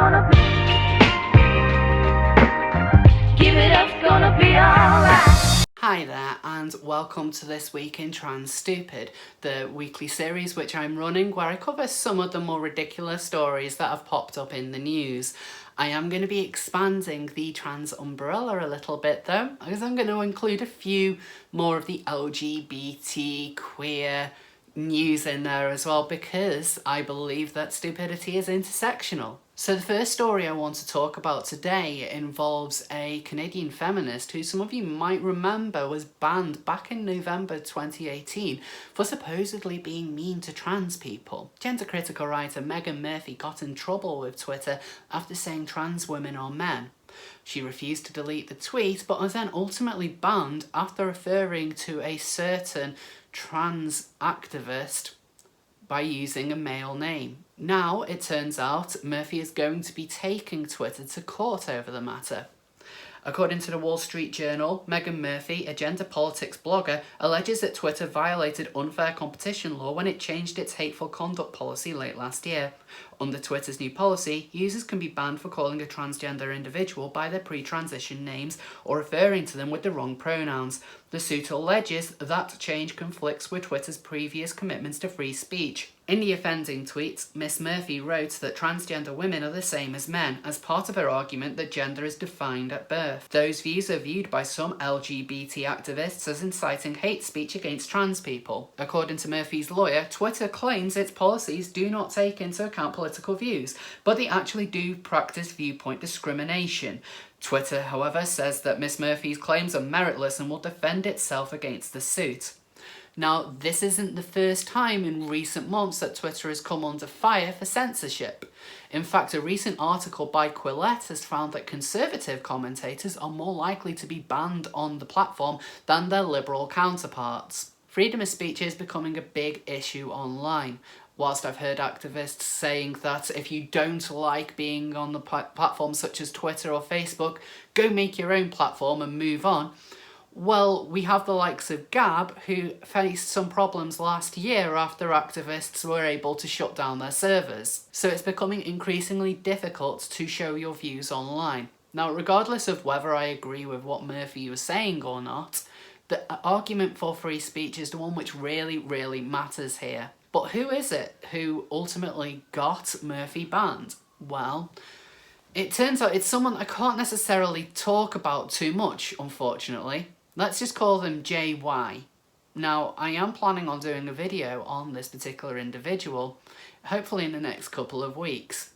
gonna be. Give it up's gonna be alright. Hi there and welcome to This Week in Trans Stupid, the weekly series which I'm running where I cover some of the more ridiculous stories that have popped up in the news. I am going to be expanding the trans umbrella a little bit though, because I'm going to include a few more of the LGBT, queer news in there as well, because I believe that stupidity is intersectional. So the first story I want to talk about today involves a Canadian feminist who some of you might remember was banned back in November 2018 for supposedly being mean to trans people. Gender critical writer Megan Murphy got in trouble with Twitter after saying trans women are men. She refused to delete the tweet but was then ultimately banned after referring to a certain trans activist by using a male name. Now, it turns out, Murphy is going to be taking Twitter to court over the matter. According to the Wall Street Journal, Megan Murphy, a gender politics blogger, alleges that Twitter violated unfair competition law when it changed its hateful conduct policy late last year. Under Twitter's new policy, users can be banned for calling a transgender individual by their pre-transition names or referring to them with the wrong pronouns. The suit alleges that change conflicts with Twitter's previous commitments to free speech. In the offending tweet, Miss Murphy wrote that transgender women are the same as men, as part of her argument that gender is defined at birth. Those views are viewed by some LGBT activists as inciting hate speech against trans people. According to Murphy's lawyer, Twitter claims its policies do not take into account political views, but they actually do practice viewpoint discrimination. Twitter, however, says that Miss Murphy's claims are meritless and will defend itself against the suit. Now, this isn't the first time in recent months that Twitter has come under fire for censorship. In fact, a recent article by Quillette has found that conservative commentators are more likely to be banned on the platform than their liberal counterparts. Freedom of speech is becoming a big issue online. Whilst I've heard activists saying that if you don't like being on the platforms such as Twitter or Facebook, go make your own platform and move on. Well, we have the likes of Gab, who faced some problems last year after activists were able to shut down their servers. So it's becoming increasingly difficult to show your views online. Now, regardless of whether I agree with what Murphy was saying or not, the argument for free speech is the one which really matters here. But who is it who ultimately got Murphy banned? Well, it turns out it's someone I can't necessarily talk about too much, unfortunately. Let's just call them JY. Now, I am planning on doing a video on this particular individual, hopefully in the next couple of weeks.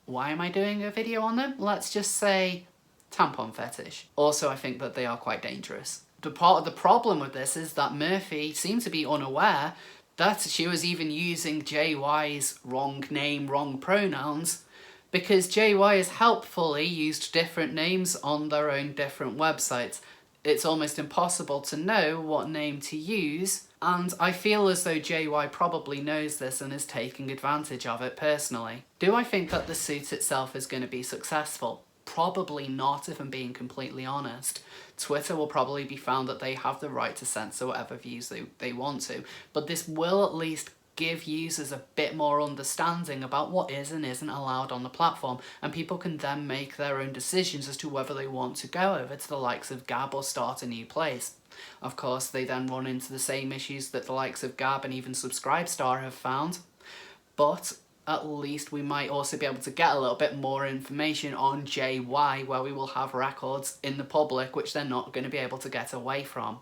Why am I doing a video on them? Let's just say tampon fetish. Also, I think that they are quite dangerous. The part of the problem with this is that Murphy seemed to be unaware that she was even using JY's wrong name, wrong pronouns, because JY has helpfully used different names on their own different websites. It's almost impossible to know what name to use, and I feel as though JY probably knows this and is taking advantage of it personally. Do I think that the suit itself is going to be successful? Probably not, if I'm being completely honest. Twitter will probably be found that they have the right to censor whatever views they want to, but this will at least give users a bit more understanding about what is and isn't allowed on the platform, and people can then make their own decisions as to whether they want to go over to the likes of Gab or start a new place. Of course, they then run into the same issues that the likes of Gab and even Subscribestar have found, but at least we might also be able to get a little bit more information on JY, where we will have records in the public which they're not going to be able to get away from.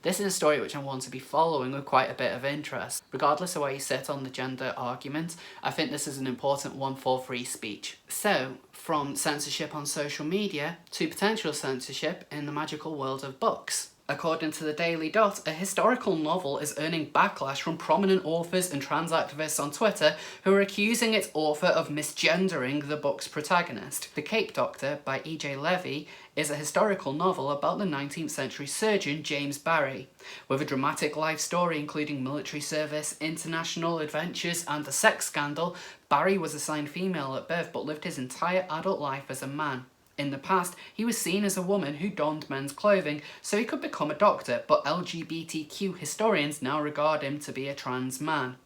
This is a story which I want to be following with quite a bit of interest. Regardless of where you sit on the gender argument, I think this is an important one for free speech. So, from censorship on social media to potential censorship in the magical world of books. According to the Daily Dot, a historical novel is earning backlash from prominent authors and trans activists on Twitter who are accusing its author of misgendering the book's protagonist. The Cape Doctor by E.J. Levy is a historical novel about the 19th century surgeon James Barry. With a dramatic life story including military service, international adventures and a sex scandal, Barry was assigned female at birth but lived his entire adult life as a man. In the past, he was seen as a woman who donned men's clothing so he could become a doctor, but LGBTQ historians now regard him to be a trans man.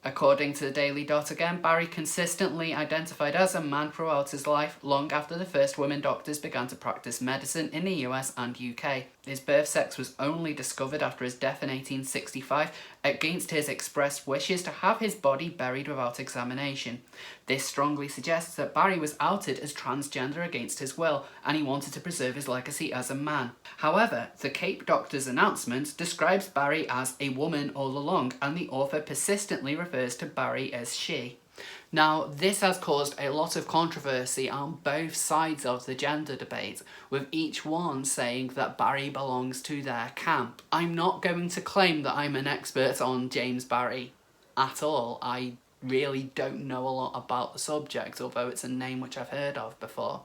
According to the Daily Dot again, Barry consistently identified as a man throughout his life, long after the first women doctors began to practice medicine in the US and UK. His birth sex was only discovered after his death in 1865, against his expressed wishes to have his body buried without examination. This strongly suggests that Barry was outed as transgender against his will, and he wanted to preserve his legacy as a man. However, the Cape Doctor's announcement describes Barry as a woman all along, and the author persistently refers to Barry as she. Now, this has caused a lot of controversy on both sides of the gender debate, with each one saying that Barry belongs to their camp. I'm not going to claim that I'm an expert on James Barry at all. I really don't know a lot about the subject, although it's a name which I've heard of before.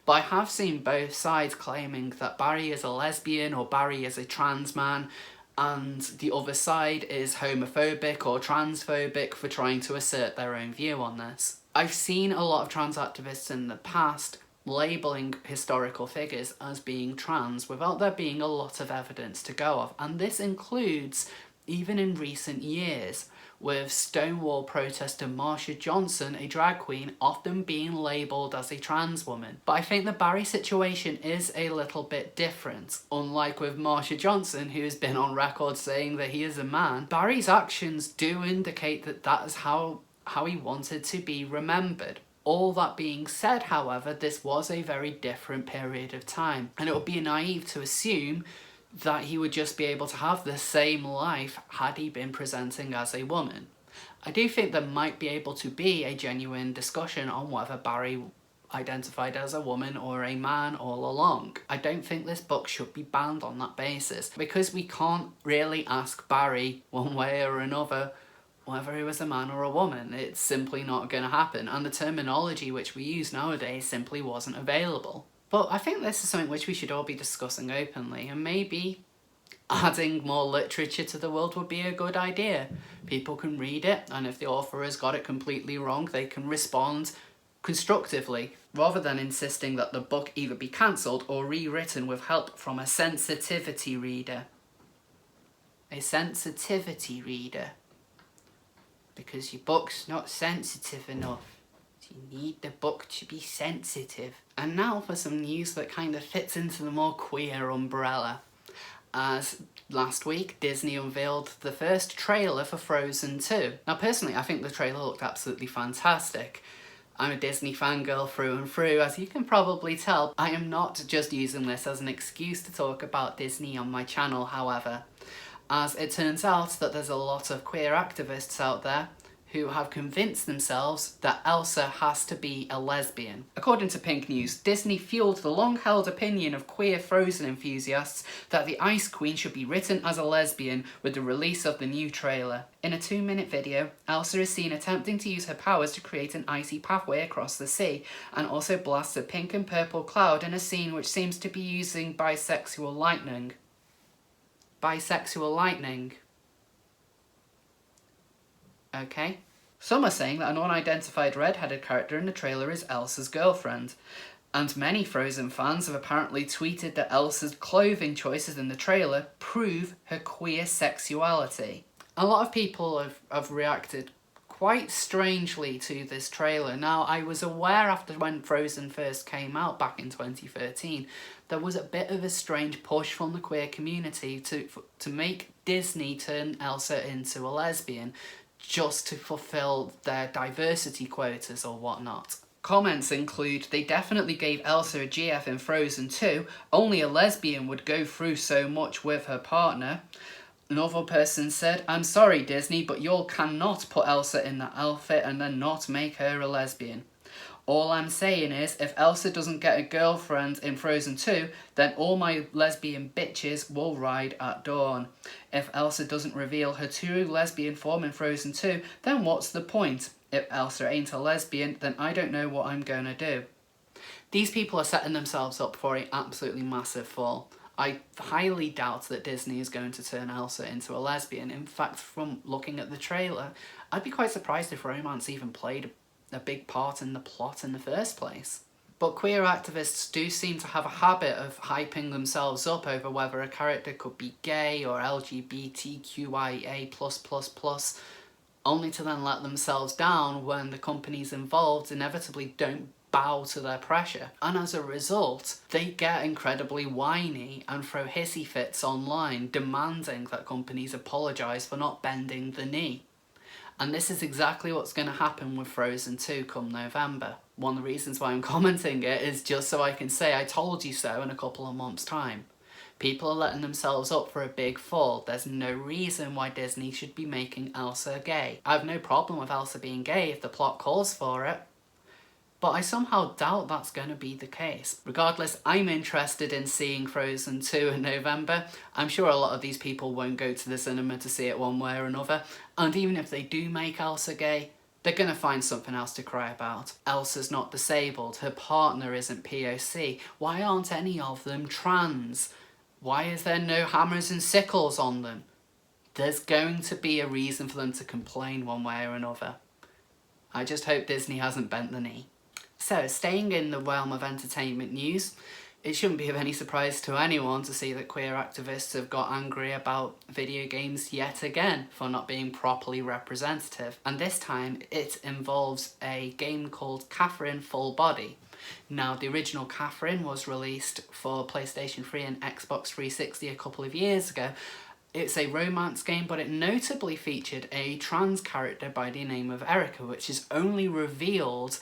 But I have seen both sides claiming that Barry is a lesbian or Barry is a trans man, and the other side is homophobic or transphobic for trying to assert their own view on this. I've seen a lot of trans activists in the past labelling historical figures as being trans without there being a lot of evidence to go off, and this includes even in recent years, with Stonewall protester Marsha Johnson, a drag queen, often being labelled as a trans woman. But I think the Barry situation is a little bit different. Unlike with Marsha Johnson, who has been on record saying that he is a man, Barry's actions do indicate that that is how he wanted to be remembered. All that being said, however, this was a very different period of time, and it would be naive to assume that he would just be able to have the same life had he been presenting as a woman. I do think there might be able to be a genuine discussion on whether Barry identified as a woman or a man all along. I don't think this book should be banned on that basis, because we can't really ask Barry one way or another whether he was a man or a woman. It's simply not going to happen, and the terminology which we use nowadays simply wasn't available. But I think this is something which we should all be discussing openly, and maybe adding more literature to the world would be a good idea. People can read it, and if the author has got it completely wrong, they can respond constructively, rather than insisting that the book either be cancelled or rewritten with help from a sensitivity reader. A sensitivity reader. Because your book's not sensitive enough. You need the book to be sensitive. And now for some news that kind of fits into the more queer umbrella. As last week, Disney unveiled the first trailer for Frozen 2. Now personally, I think the trailer looked absolutely fantastic. I'm a Disney fangirl through and through, as you can probably tell. I am not just using this as an excuse to talk about Disney on my channel, however, as it turns out that there's a lot of queer activists out there who have convinced themselves that Elsa has to be a lesbian. According to Pink News, Disney fueled the long-held opinion of queer Frozen enthusiasts that the Ice Queen should be written as a lesbian with the release of the new trailer. In a 2-minute video, Elsa is seen attempting to use her powers to create an icy pathway across the sea, and also blasts a pink and purple cloud in a scene which seems to be using bisexual lightning. Bisexual lightning. Okay. Some are saying that an unidentified red-headed character in the trailer is Elsa's girlfriend, and many Frozen fans have apparently tweeted that Elsa's clothing choices in the trailer prove her queer sexuality. A lot of people have reacted quite strangely to this trailer. Now, I was aware after when Frozen first came out back in 2013, there was a bit of a strange push from the queer community to make Disney turn Elsa into a lesbian, just to fulfill their diversity quotas or whatnot. Comments include, they definitely gave Elsa a GF in Frozen 2, only a lesbian would go through so much with her partner. Another person said, I'm sorry Disney, but you all cannot put Elsa in that outfit and then not make her a lesbian. All I'm saying is, if Elsa doesn't get a girlfriend in Frozen 2, then all my lesbian bitches will ride at dawn. If Elsa doesn't reveal her true lesbian form in Frozen 2, then what's the point? If Elsa ain't a lesbian, then I don't know what I'm gonna do. These people are setting themselves up for an absolutely massive fall. I highly doubt that Disney is going to turn Elsa into a lesbian. In fact, from looking at the trailer, I'd be quite surprised if romance even played a big part in the plot in the first place. But queer activists do seem to have a habit of hyping themselves up over whether a character could be gay or LGBTQIA+++, only to then let themselves down when the companies involved inevitably don't bow to their pressure. And as a result, they get incredibly whiny and throw hissy fits online, demanding that companies apologise for not bending the knee. And this is exactly what's going to happen with Frozen 2 come November. One of the reasons why I'm commenting it is just so I can say I told you so in a couple of months' time. People are letting themselves up for a big fall. There's no reason why Disney should be making Elsa gay. I have no problem with Elsa being gay if the plot calls for it, but I somehow doubt that's going to be the case. Regardless, I'm interested in seeing Frozen 2 in November. I'm sure a lot of these people won't go to the cinema to see it one way or another, and even if they do make Elsa gay, they're going to find something else to cry about. Elsa's not disabled, her partner isn't POC, why aren't any of them trans? Why is there no hammers and sickles on them? There's going to be a reason for them to complain one way or another. I just hope Disney hasn't bent the knee. So, staying in the realm of entertainment news, it shouldn't be of any surprise to anyone to see that queer activists have got angry about video games yet again for not being properly representative. And this time it involves a game called Catherine Full Body. Now, the original Catherine was released for PlayStation 3 and Xbox 360 a couple of years ago. It's a romance game, but it notably featured a trans character by the name of Erica, which is only revealed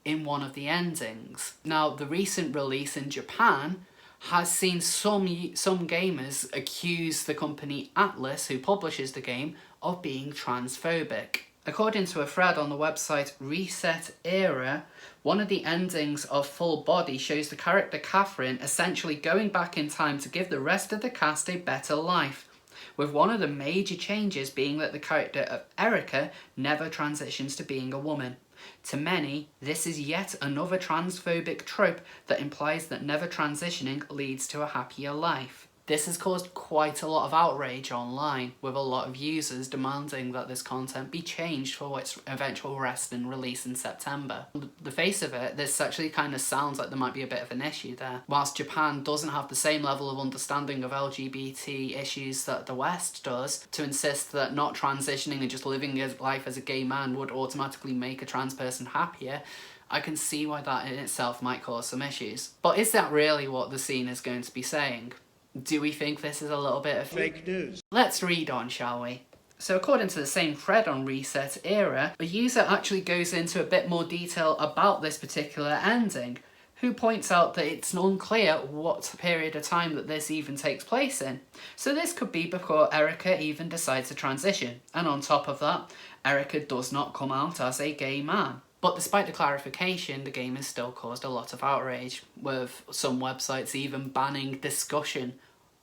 in one of the endings. Now, the recent release in Japan has seen some gamers accuse the company Atlas, who publishes the game, of being transphobic. According to a thread on the website Reset Era, one of the endings of Full Body shows the character Catherine essentially going back in time to give the rest of the cast a better life, with one of the major changes being that the character of Erica never transitions to being a woman. To many, this is yet another transphobic trope that implies that never transitioning leads to a happier life. This has caused quite a lot of outrage online, with a lot of users demanding that this content be changed for its eventual rest and release in September. On the face of it, this actually kind of sounds like there might be a bit of an issue there. Whilst Japan doesn't have the same level of understanding of LGBT issues that the West does, to insist that not transitioning and just living his life as a gay man would automatically make a trans person happier, I can see why that in itself might cause some issues. But is that really what the scene is going to be saying? Do we think this is a little bit of fake news? Let's read on, shall we? So according to the same thread on Reset Era, a user actually goes into a bit more detail about this particular ending, who points out that it's unclear what period of time that this even takes place in. So this could be before Erica even decides to transition, and on top of that, Erica does not come out as a gay man. But despite the clarification, the game has still caused a lot of outrage, with some websites even banning discussion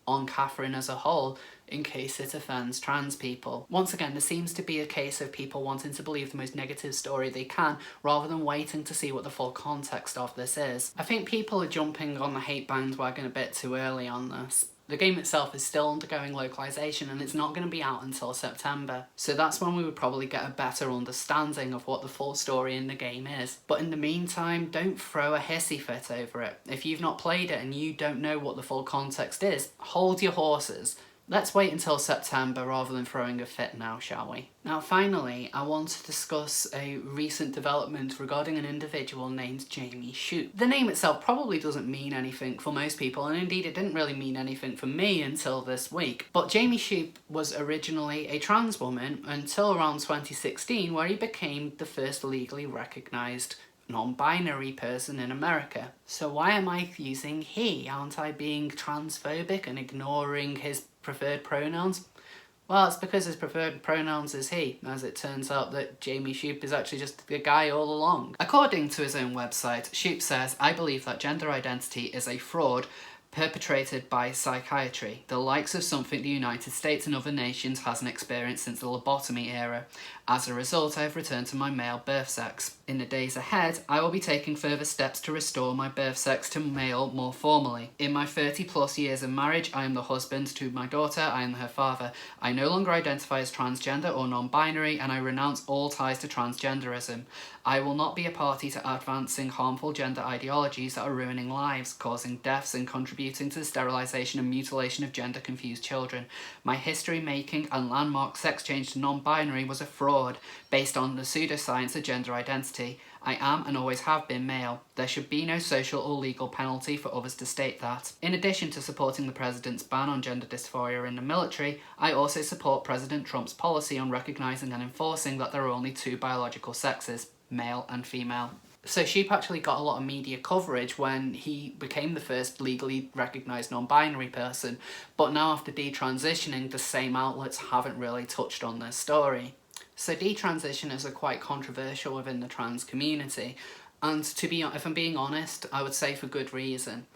on Catherine as a whole in case it offends trans people. Once again, there seems to be a case of people wanting to believe the most negative story they can rather than waiting to see what the full context of this is. I think people are jumping on the hate bandwagon a bit too early on this. The game itself is still undergoing localization and it's not going to be out until September. So that's when we would probably get a better understanding of what the full story in the game is. But in the meantime, don't throw a hissy fit over it. If you've not played it and you don't know what the full context is, hold your horses. Let's wait until September rather than throwing a fit now, shall we? Now finally, I want to discuss a recent development regarding an individual named Jamie Shoup. The name itself probably doesn't mean anything for most people, and indeed it didn't really mean anything for me until this week. But Jamie Shoup was originally a trans woman until around 2016, where he became the first legally recognised non-binary person in America. So why am I using he? Aren't I being transphobic and ignoring his preferred pronouns? Well, it's because his preferred pronouns is he, as it turns out that Jamie Shoup is actually just a guy all along. According to his own website, Shoup says, "I believe that gender identity is a fraud perpetrated by psychiatry, the likes of something the United States and other nations hasn't experienced since the lobotomy era. As a result, I have returned to my male birth sex. In the days ahead, I will be taking further steps to restore my birth sex to male more formally. In my 30 plus years of marriage, I am the husband to my daughter, I am her father. I no longer identify as transgender or non-binary, and I renounce all ties to transgenderism. I will not be a party to advancing harmful gender ideologies that are ruining lives, causing deaths and contributing contributing to the sterilisation and mutilation of gender-confused children. My history-making and landmark sex change to non-binary was a fraud based on the pseudoscience of gender identity. I am and always have been male. There should be no social or legal penalty for others to state that. In addition to supporting the president's ban on gender dysphoria in the military, I also support President Trump's policy on recognising and enforcing that there are only two biological sexes, male and female. So Sheep actually got a lot of media coverage when he became the first legally recognised non-binary person, but now after detransitioning, the same outlets haven't really touched on this story. So detransitioners are quite controversial within the trans community, and if I'm being honest, I would say for good reason.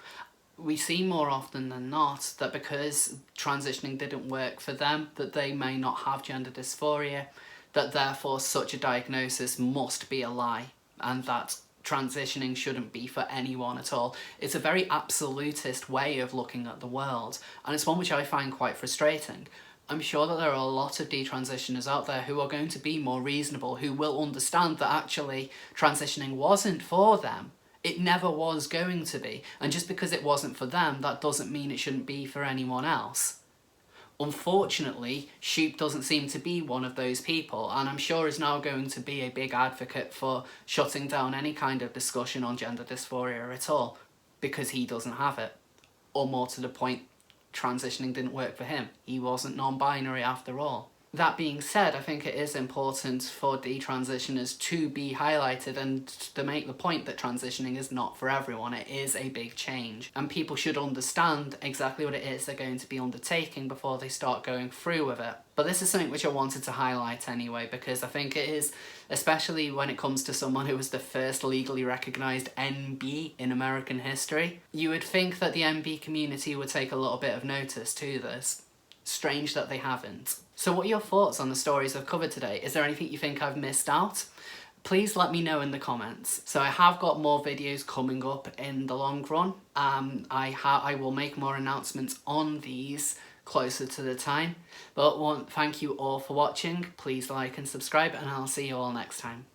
We see more often than not that because transitioning didn't work for them, that they may not have gender dysphoria, that therefore such a diagnosis must be a lie, and that transitioning shouldn't be for anyone at all. It's a very absolutist way of looking at the world, and it's one which I find quite frustrating. I'm sure that there are a lot of detransitioners out there who are going to be more reasonable, who will understand that actually transitioning wasn't for them. It never was going to be, and just because it wasn't for them, that doesn't mean it shouldn't be for anyone else. Unfortunately, Sheep doesn't seem to be one of those people, and I'm sure is now going to be a big advocate for shutting down any kind of discussion on gender dysphoria at all, because he doesn't have it. Or more to the point, transitioning didn't work for him. He wasn't non-binary after all. That being said, I think it is important for detransitioners to be highlighted and to make the point that transitioning is not for everyone. It is a big change, and people should understand exactly what it is they're going to be undertaking before they start going through with it. But this is something which I wanted to highlight anyway, because I think it is, especially when it comes to someone who was the first legally recognised enby in American history, you would think that the enby community would take a little bit of notice to this. Strange that they haven't. So what are your thoughts on the stories I've covered today? Is there anything you think I've missed out? Please let me know in the comments. So I have got more videos coming up in the long run. I will make more announcements on these closer to the time. But thank you all for watching. Please like and subscribe, and I'll see you all next time.